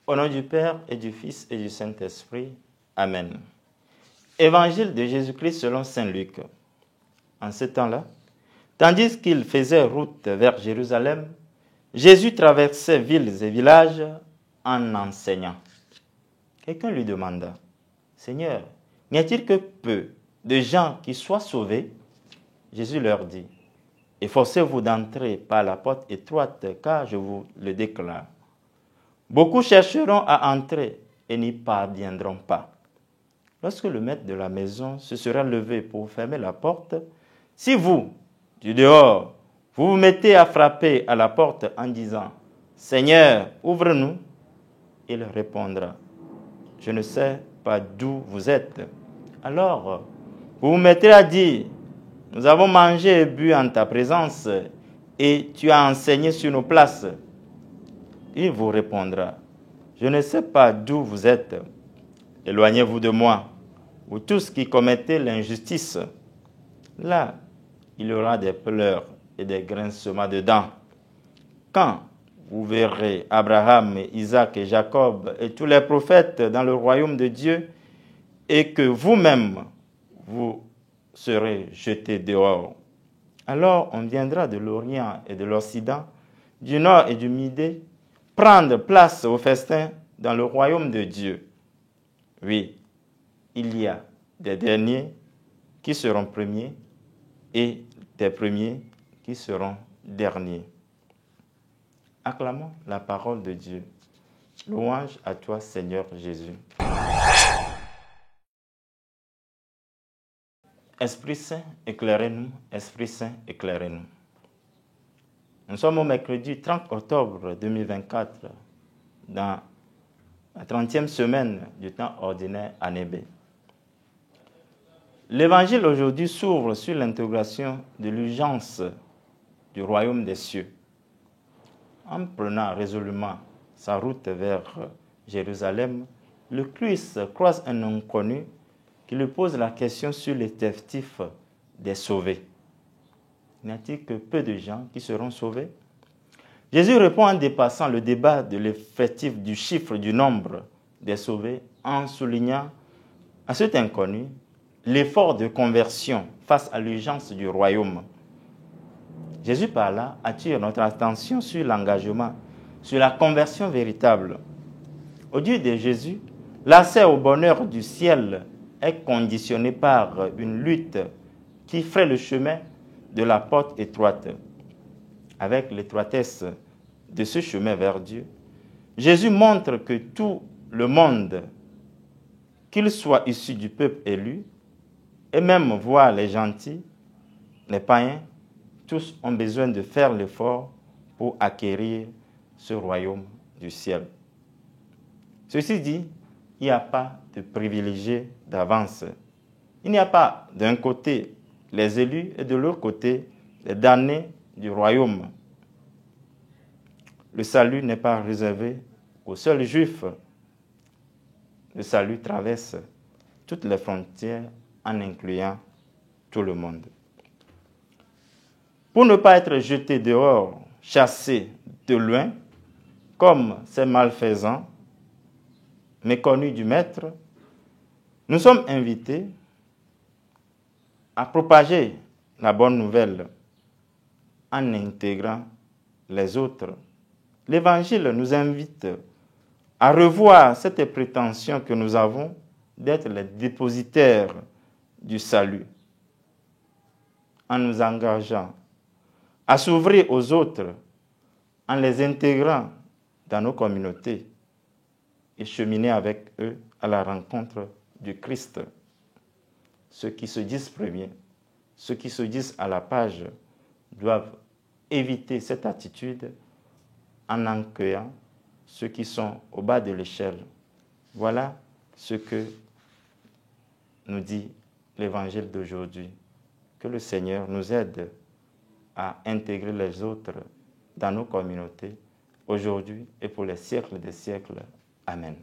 Au nom du Père et du Fils et du Saint-Esprit. Amen. Évangile de Jésus-Christ selon saint Luc. En ce temps-là, tandis qu'il faisait route vers Jérusalem, Jésus traversait villes et villages en enseignant. Quelqu'un lui demanda, « Seigneur, n'y a-t-il que peu de gens qui soient sauvés ?» Jésus leur dit, « Efforcez-vous d'entrer par la porte étroite, car je vous le déclare. Beaucoup chercheront à entrer et n'y parviendront pas. Lorsque le maître de la maison se sera levé pour fermer la porte, si vous, du dehors, vous vous mettez à frapper à la porte en disant, « Seigneur, ouvre-nous », il répondra, « Je ne sais pas d'où vous êtes. » Alors, vous vous mettrez à dire, « Nous avons mangé et bu en ta présence, et tu as enseigné sur nos places. » Il vous répondra, « Je ne sais pas d'où vous êtes. Éloignez-vous de moi, vous tous qui commettez l'injustice. » Là, il y aura des pleurs et des grincements de dents. Quand vous verrez Abraham, Isaac et Jacob et tous les prophètes dans le royaume de Dieu, et que vous-même, vous serez jetés dehors. Alors on viendra de l'Orient et de l'Occident, du Nord et du Midi, prendre place au festin dans le royaume de Dieu. Oui, il y a des derniers qui seront premiers et des premiers qui seront derniers. Acclamons la parole de Dieu. Louange à toi, Seigneur Jésus. Esprit Saint, éclairez-nous. Esprit Saint, éclairez-nous. Nous sommes au mercredi 30 octobre 2024, dans la 30e semaine du temps ordinaire année B. L'évangile aujourd'hui s'ouvre sur l'intégration de l'urgence du royaume des cieux. En prenant résolument sa route vers Jérusalem, le Christ croise un inconnu qui lui pose la question sur l'effectif des sauvés. N'y a-t-il que peu de gens qui seront sauvés? Jésus répond en dépassant le débat de l'effectif du chiffre du nombre des sauvés en soulignant à cet inconnu l'effort de conversion face à l'urgence du royaume. Jésus par là attire notre attention sur l'engagement, sur la conversion véritable. Au Dieu de Jésus, l'accès au bonheur du ciel est conditionné par une lutte qui fraye le chemin de la porte étroite. Avec l'étroitesse de ce chemin vers Dieu, Jésus montre que tout le monde, qu'il soit issu du peuple élu, et même voir les gentils, les païens, tous ont besoin de faire l'effort pour acquérir ce royaume du ciel. Ceci dit, il n'y a pas de privilégiés d'avance. Il n'y a pas d'un côté les élus et de l'autre côté les damnés du royaume. Le salut n'est pas réservé aux seuls juifs. Le salut traverse toutes les frontières en incluant tout le monde. Pour ne pas être jeté dehors, chassé de loin, comme ces malfaisants, méconnus du Maître, nous sommes invités à propager la bonne nouvelle en intégrant les autres. L'Évangile nous invite à revoir cette prétention que nous avons d'être les dépositaires du salut, en nous engageant à s'ouvrir aux autres, en les intégrant dans nos communautés et cheminer avec eux à la rencontre du Christ. Ceux qui se disent premiers, ceux qui se disent à la page, doivent éviter cette attitude en accueillant ceux qui sont au bas de l'échelle. Voilà ce que nous dit l'Évangile d'aujourd'hui. Que le Seigneur nous aide à intégrer les autres dans nos communautés, aujourd'hui et pour les siècles des siècles. Amen.